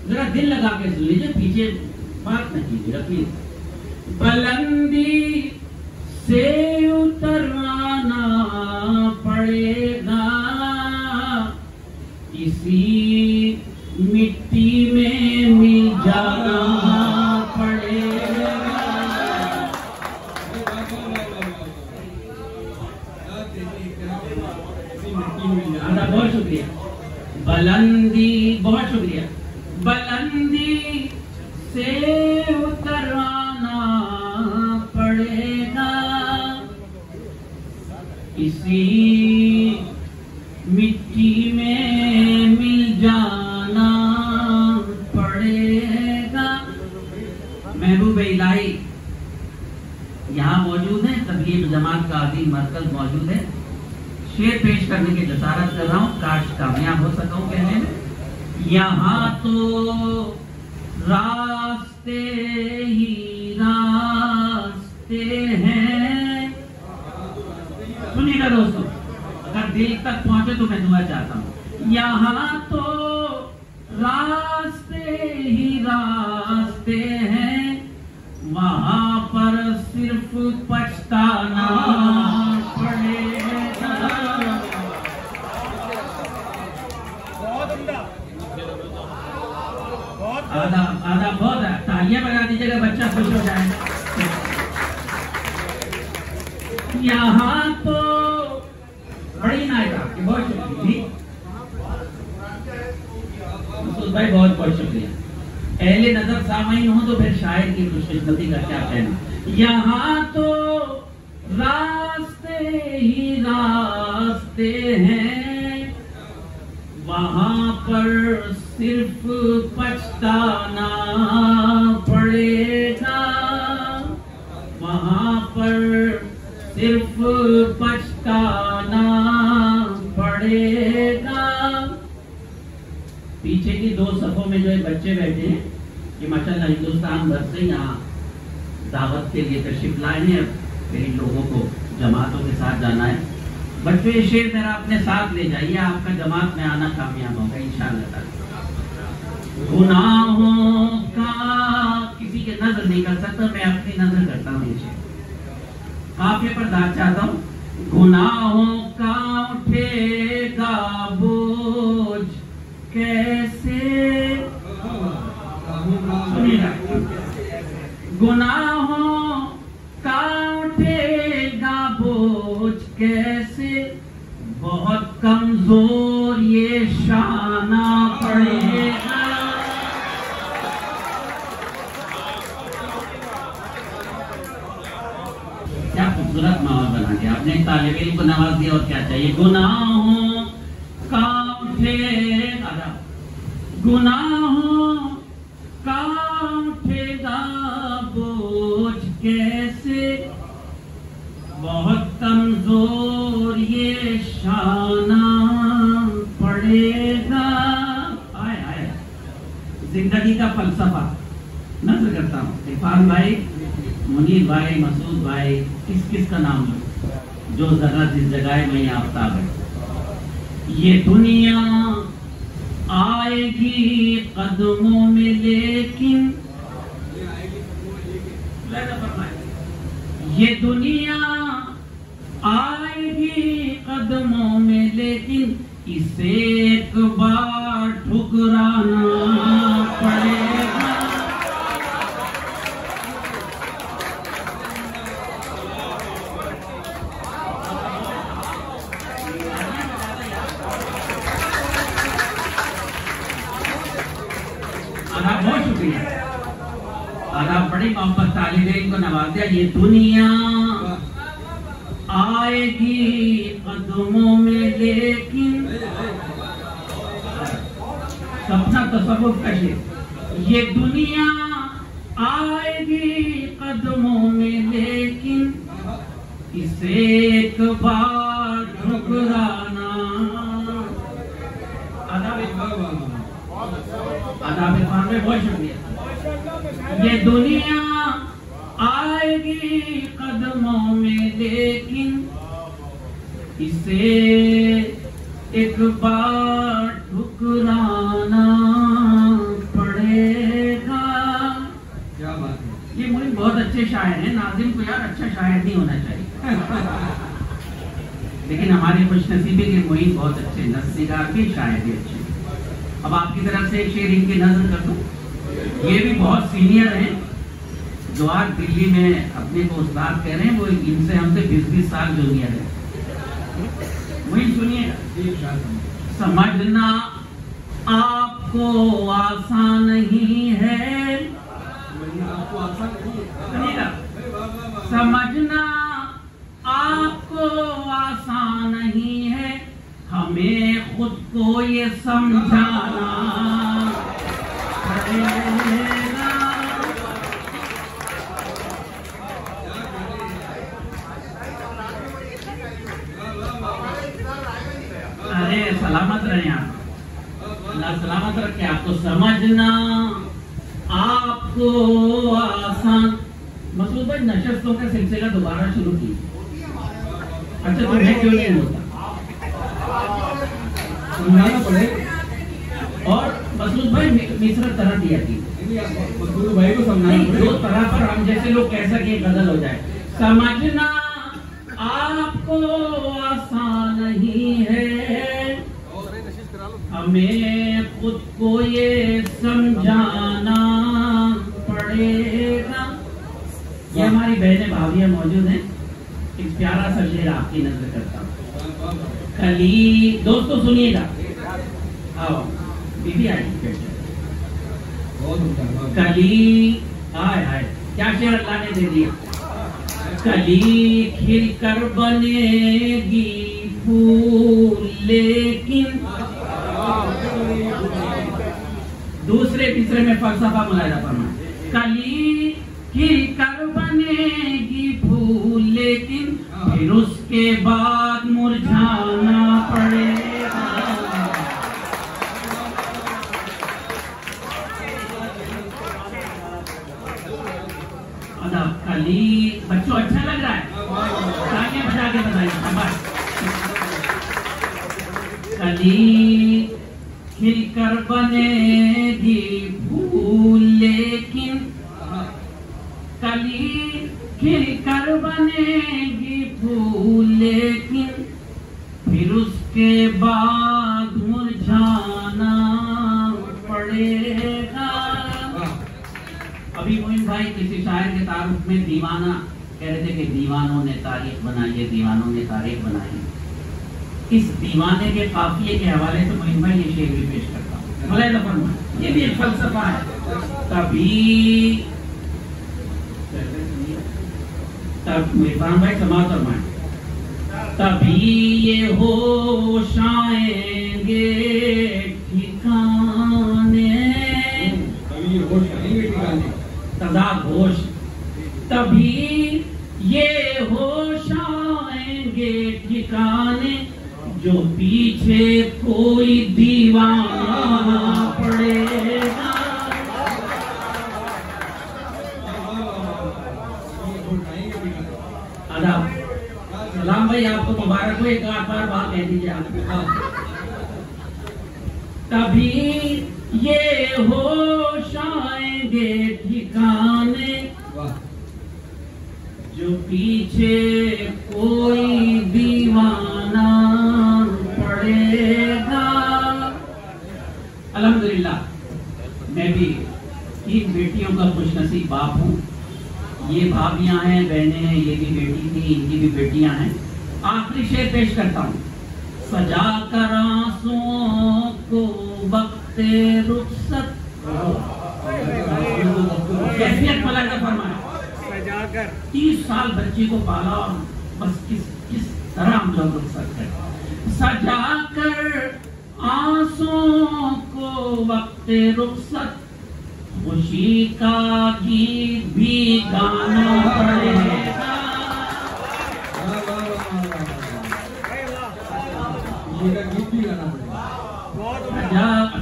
जरा दिल लगा के सुन लीजिए, पीछे बात न कीजिएगा प्लीज। बुलंदी से उतरना पड़ेगा, इसी मिट्टी में मिल जाना पड़ेगा। बहुत शुक्रिया। बुलंदी, बहुत शुक्रिया। बुलंदी से उतरना पड़ेगा, इसी मिट्टी में मिल जाना पड़ेगा। महबूब इलाही यहाँ मौजूद है, तबलीग जमात का अजीम मरकज मौजूद है। शेर पेश करने की जसारत कर रहा हूँ, काश कामयाब हो सका हूँ कहने में। यहाँ तो रास्ते ही रास्ते हैं। सुनिएगा दोस्तों, अगर दिल तक पहुंचे तो मैं दुआ चाहता हूँ। यहाँ तो रास्ते ही रास्ते हैं, वहां पर सिर्फ पछताना पड़ेगा। आधा आधा बहुत है, तालियां बजा दीजिएगा, बच्चा खुश हो जाए। यहाँ तो बड़ी नायक आपकी, बहुत शुक्रिया भाई, बहुत बहुत शुक्रिया। अहले नजर सामईन हो तो फिर शायर की खुशकिस्मती का क्या कहना। यहाँ तो रास्ते ही रास्ते हैं, वहां पर सिर्फ पछताना पड़ेगा, वहां पर सिर्फ पछताना पड़ेगा। पीछे की दो सफों में जो है बच्चे बैठे हैं, ये माशाल्लाह हिंदुस्तान भर से यहाँ दावत के लिए तशरीफ लाए हैं। फिर इन लोगों को जमातों के साथ जाना है। बच्चों, ये शेर मेरा अपने साथ ले जाइए, आपका जमात में आना कामयाब होगा इंशाअल्लाह। गुनाहों का किसी के नजर नहीं कर सकता, मैं अपनी नजर करता हूँ। ये शेर काफिले पर दाग चाहता हूँ। गुनाहों का उठेगा बोझ कैसे, सुनिएगा, गुनाहों का उठेगा बोझ कैसे, बहुत कमजोर ये शाना पड़ेगा। क्या खूबसूरत माहौल बना दिया आपने, तालिब इल्म को नवाज दिया, और क्या चाहिए। गुनाहों का उठेगा, गुनाहों का उठेगा बोझ कैसे, बहुत कमजोर ये शाना पड़ेगा। आए आए, जिंदगी का फलसफा नजर करता हूँ। इरफान भाई, मुनीर भाई, मसूद भाई, किस किस का नाम लो, जो जरा जिस जगह में आफ्ताब है। ये दुनिया आएगी कदमों में लेकिन, ये दुनिया आएगी कदमों में लेकिन, इसे एक बार ठुकराना पड़ेगा। बहुत शुक्रिया, आप बड़ी मोहब्बत तालिब इल्म को नवाज दिया। ये दुनिया आएगी कदमों में लेकिन, सपना तसव्वुफ का शेर। ये दुनिया आएगी कदमों में लेकिन, इसे एक बार ठुकराना। आदाब इरफान में बहुत शुक्रिया। ये दुनिया आएगी कदमों में लेकिन, इसे एक बार ठुकराना शायर हैं, नाजिम को यार अच्छा शायर नहीं होना चाहिए। लेकिन हमारे खुशनसीबी के मोइन बहुत अच्छे नस्सिगार भी, शायर भी अच्छे। अब आपकी तरफ से एक शेर इनकी नजर कर दूं। ये भी बहुत सीनियर हैं, जो आज दिल्ली में अपने को उस्ताद कह रहे हैं, वो इनसे हमसे 20-20 साल जूनियर है। वही सुनिएगा। समझना आपको आसान नहीं है, सुनिएगा, समझना आपको आसान नहीं है, हमें खुद को ये समझाना पड़ेगा। अरे सलामत रहे आप, अल्लाह सलामत रखे आपको। समझना आपको आसान। मसूद भाई नशस्तों का सिलसिला दोबारा शुरू कीजिए। अच्छा तुम्हें क्यों नहीं होता, समझाना पड़ेगा। और मसूद भाई मिश्र तरह दिया की मसूद भाई को समझाना, दो तरह पर हम जैसे लोग कह सके बदल हो जाए। समझना आपको आसान नहीं है, हमें खुद को ये समझाना पड़ेगा। ये हमारी बहनें भाभियां मौजूद हैं। एक प्यारा सा शेर आपकी नजर करता हूँ। कली दोस्तों सुनिएगा, आओ बीबी आई। कली आए हाय, क्या शेर अल्लाह ने दे दिया। कली खिलकर बनेगी फूल, लेकिन दूसरे तीसरे में फलसफा मुलायदा फरमाए। कली खिलकर बनेगी फूल, लेकिन फिर उसके बाद मुरझाना पड़ेगा। अदब कली बच्चों अच्छा लग रहा है, तालियां बजा के बताइए। कली खिलकर बनेगी फूल, लेकिन कली खिलकर बनेगी फूल, लेकिन फिर उसके बाद मुरझाना पड़ेगा। अभी मोइन भाई किसी शायर के तारुफ में दीवाना कह रहे थे कि दीवानों ने तारीख बनाई है, दीवानों ने तारीख बनाई है। इस दीवाने के काफिये के हवाले से मोइन भाई ये शेर भी पेश करता हूँ। ये भी एक फलसफा है। कभी तब इरफान भाई समाज फरमाए, तभी ये होश आएंगे ठिकाने, तदाद होश, तभी ये होश आएंगे ठिकाने, जो पीछे कोई दीवाना पड़ेगा। आदाब सलाम भाई, आपको मुबारक हो। एक बार बात कह दीजिए आप। तभी ये होश आएंगे ठिकाने, जो पीछे कोई दीवाना पड़ेगा। अल्हम्दुलिल्लाह मैं भी 3 बेटियों का खुशनसीब बाप हूँ। ये भाभियां हैं, बहनें हैं, ये भी बेटी थी, इनकी भी बेटियां हैं। आखिरी शेर पेश करता हूँ। सजा कर आंसुओं को वक्ते रुखसत, कैफियत मलाइका फरमाया। सजा कर 30 साल बच्चे को पाला और बस किस तरह हम लोग रुखसत करें। सजा कर आंसुओं को वक्ते रुखसत, खुशी का गीत भी गाना पड़ेगा।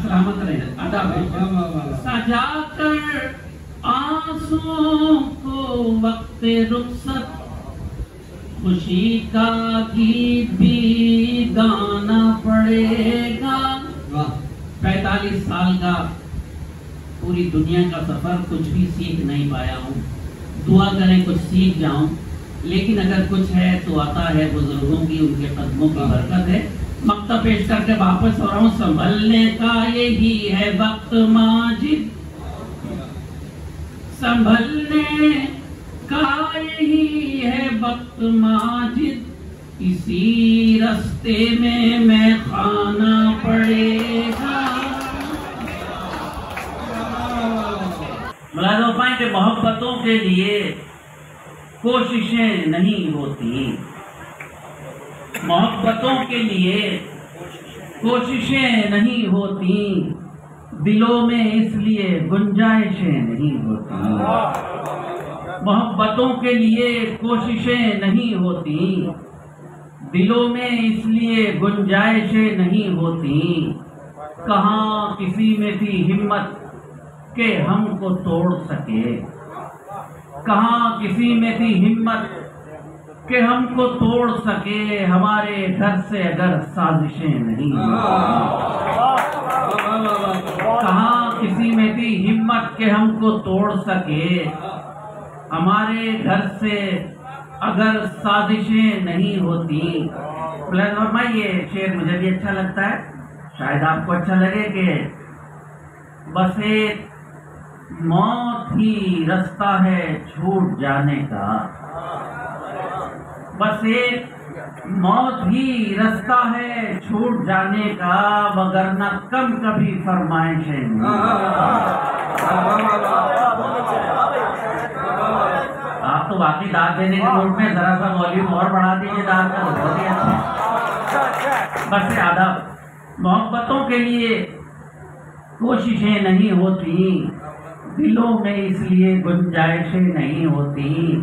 सलामत रहे। सजा कर आंसुओं को वक्ते रुखसत, खुशी का गीत भी गाना पड़ेगा। 45 साल का पूरी दुनिया का सफर, कुछ भी सीख नहीं पाया हूँ। दुआ करें कुछ सीख जाऊं, लेकिन अगर कुछ है तो आता है बुजुर्गों की, उनके कदमों की बरकत है। मक्ता पेश करके वापस हो रहा हूं। संभलने का यही है वक्त माजिद, संभलने का यही है वक्त माजिद, इसी रास्ते में मैं खाना पड़ेगा। मुलाज़ा पाएं कि मोहब्बतों के लिए कोशिशें नहीं होती, मोहब्बतों के लिए कोशिशें नहीं होती, दिलों में इसलिए गुंजाइशें नहीं होती। मोहब्बतों के लिए कोशिशें नहीं होती, दिलों में इसलिए गुंजाइशें नहीं होती। कहाँ किसी में थी हिम्मत के हमको तोड़ सके, कहाँ किसी में थी हिम्मत के हमको तोड़ सके, हमारे घर से अगर साजिशें नहीं कहाँ किसी में थी हिम्मत के हमको तोड़ सके, हमारे घर से अगर साजिशें नहीं होती। प्लस ये शेर मुझे भी अच्छा लगता है, शायद आपको अच्छा लगे कि बस एक मौत ही रास्ता है छूट जाने का, बस एक मौत ही रास्ता है छूट जाने का, वगरना कम कभी फरमाइशें नहीं। आप तो बाकी दाद देने के मूड में, जरा सा वॉल्यूम और बढ़ा दीजिए दाद का, बहुत ही अच्छा। बस आदाब। मोहब्बतों के लिए कोशिशें नहीं होती, दिलों में इसलिए गुंजाइशें नहीं होती।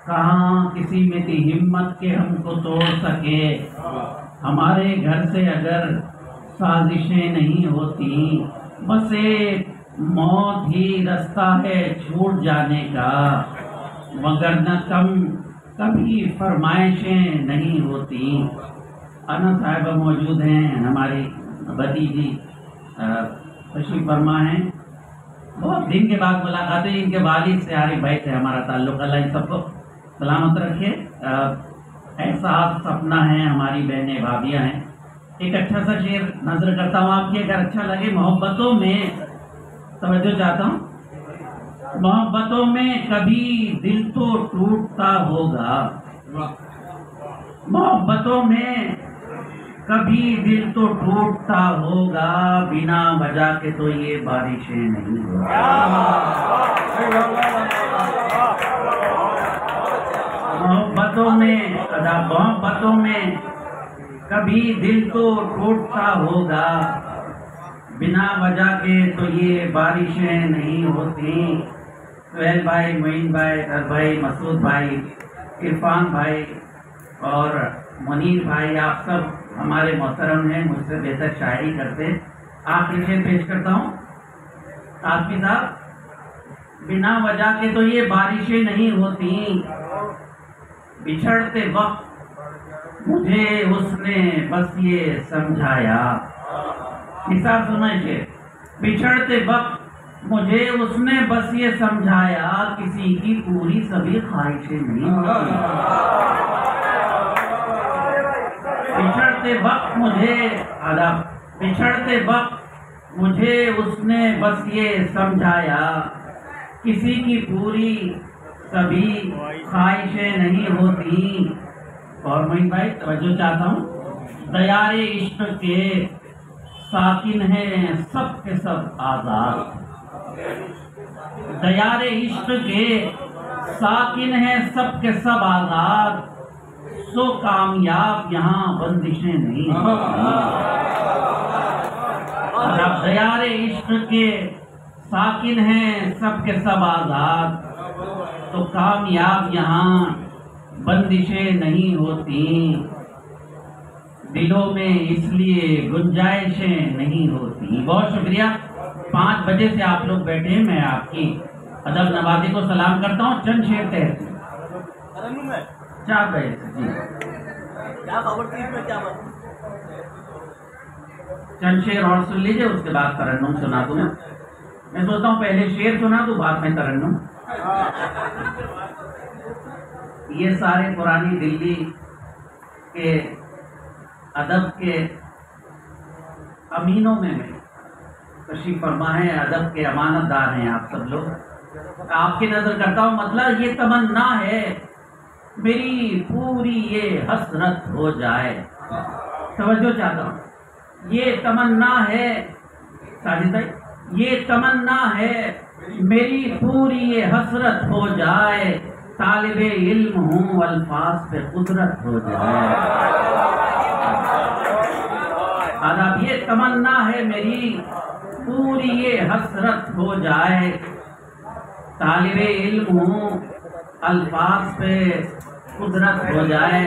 कहाँ किसी में थी हिम्मत के हमको तोड़ सके, हमारे घर से अगर साजिशें नहीं होती, बस एक मौत ही रास्ता है छूट जाने का, मगर न कम कभी फरमाइशें नहीं होती। अना साहिबा मौजूद हैं, हमारी भतीजी तशरीफ फरमा हैं, बहुत दिन के बाद मुलाकात हुई। इनके वालिद से आरिफ भाई से हमारा ताल्लुक, अल्लाह इन सबको सलामत रखे। एहसास सपना है, हमारी बहनें भाभियाँ हैं। एक अच्छा सा शेर नजर करता हूँ आपकी, अगर अच्छा लगे। मोहब्बतों में तवज्जो चाहता हूँ, मोहब्बतों में कभी दिल तो टूटता होगा, मोहब्बतों में कभी दिल तो टूटता होगा, बिना वजह के तो ये बारिशें नहीं होती। मोहब्बतों में कभी दिल तो टूटता होगा, बिना वजह के तो ये बारिशें नहीं होती। सुहेल भाई, मोइन भाई, अर भाई, मसूद भाई, इरफान भाई और मुनीर भाई, आप सब हमारे मोहतरम हैं, मुझसे बेहतर शायरी करते। आखिरी शेर पेश करता हूँ आपके साथ। बिना वजह के तो ये बारिशें नहीं होती, बिछड़ते वक्त मुझे उसने बस ये समझाया। हिसाब सुनिए, बिछड़ते वक्त मुझे उसने बस ये समझाया, किसी की पूरी सभी ख्वाहिशें नहीं होती। बिछड़ते वक्त मुझे उसने बस ये समझाया, किसी की पूरी सभी ख्वाहिशें नहीं होती। और मोइन भाई तवज्जो चाहता हूँ, दयारे इश्क के साकिन हैं सब के सब आजाद, दयारे इश्क के साकिन हैं सब के सब आजाद, सो कामयाब यहाँ बंदिशें नहीं होती। दयारे इश्क के साकिन हैं सब के सब आजाद, तो कामयाब यहाँ बंदिशें नहीं होती। दिलों में इसलिए गुंजाइशें नहीं होती। बहुत शुक्रिया। 5 बजे से आप लोग बैठे हैं, मैं आपकी अदब नवाजी को सलाम करता हूँ। चंद शेर तहत 4 बजे से जी चंद शेर और सुन लीजिए, उसके बाद तरन्नुम सुना दूँ। मैं सोचता हूँ पहले शेर सुना दूँ, बाद में तरन्नुम। ये सारे पुरानी दिल्ली के अदब के अमीनों में तशरीफ फरमा है, अदब के अमानतदार हैं आप सब लोग। आपकी नजर करता हूँ, मतलब ये तमन्ना है मेरी पूरी ये हसरत हो जाए। तवज्जो चाहता हूँ, ये तमन्ना है साजिद भाई, ये तमन्ना है मेरी पूरी ये हसरत हो जाए, तालिबे इल्म हूँ अल्फाज पे कुदरत हो जाए। अब ये तमन्ना है मेरी पूरी ये हसरत हो जाए, तालिबे इल्म हूँ अल्फाज पे कुदरत हो जाए।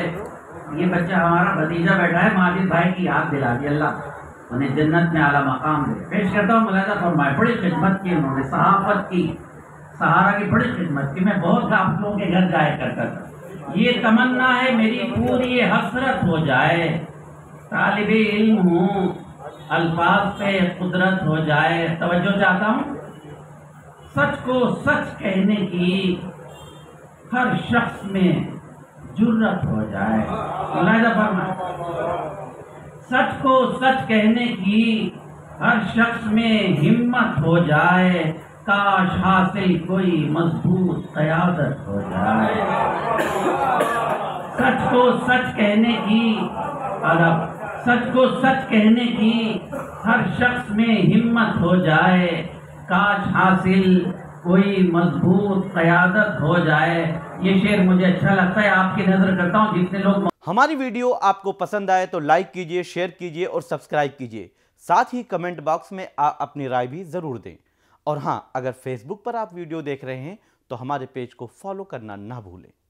ये बच्चा हमारा भतीजा बैठा है, माजिद भाई की याद दिला दी, अल्लाह उन्हें जन्नत में आला मकाम दे। पेश करता हूँ, मुलाहिजा फरमाए, बड़ी खिदमत की उन्होंने, सहाफत की, सहारा की बड़ी खिदमत की। मैं बहुत आप लोगों के घर जाया करता था। ये तमन्ना है मेरी पूरी ये हसरत हो जाए, तालिबे इल्म हूँ अल्फाज पे कुदरत हो जाए। तवज्जो चाहता हूँ, सच को सच कहने की हर शख्स में जुर्रत हो जाए। मुलाहिजा फरमाए, सच को सच कहने की हर शख्स में हिम्मत हो जाए, काश हासिल कोई मजबूत क़यादत हो जाए। सच को सच कहने की अदब, सच को सच कहने की हर शख्स में हिम्मत हो जाए, काश हासिल कोई मजबूत क़यादत हो जाए। ये शेर मुझे अच्छा लगता है, आपकी नजर करता हूँ। जितने लोग हमारी वीडियो आपको पसंद आए तो लाइक कीजिए, शेयर कीजिए और सब्सक्राइब कीजिए। साथ ही कमेंट बॉक्स में अपनी राय भी ज़रूर दें। और हाँ, अगर फेसबुक पर आप वीडियो देख रहे हैं तो हमारे पेज को फॉलो करना ना भूलें।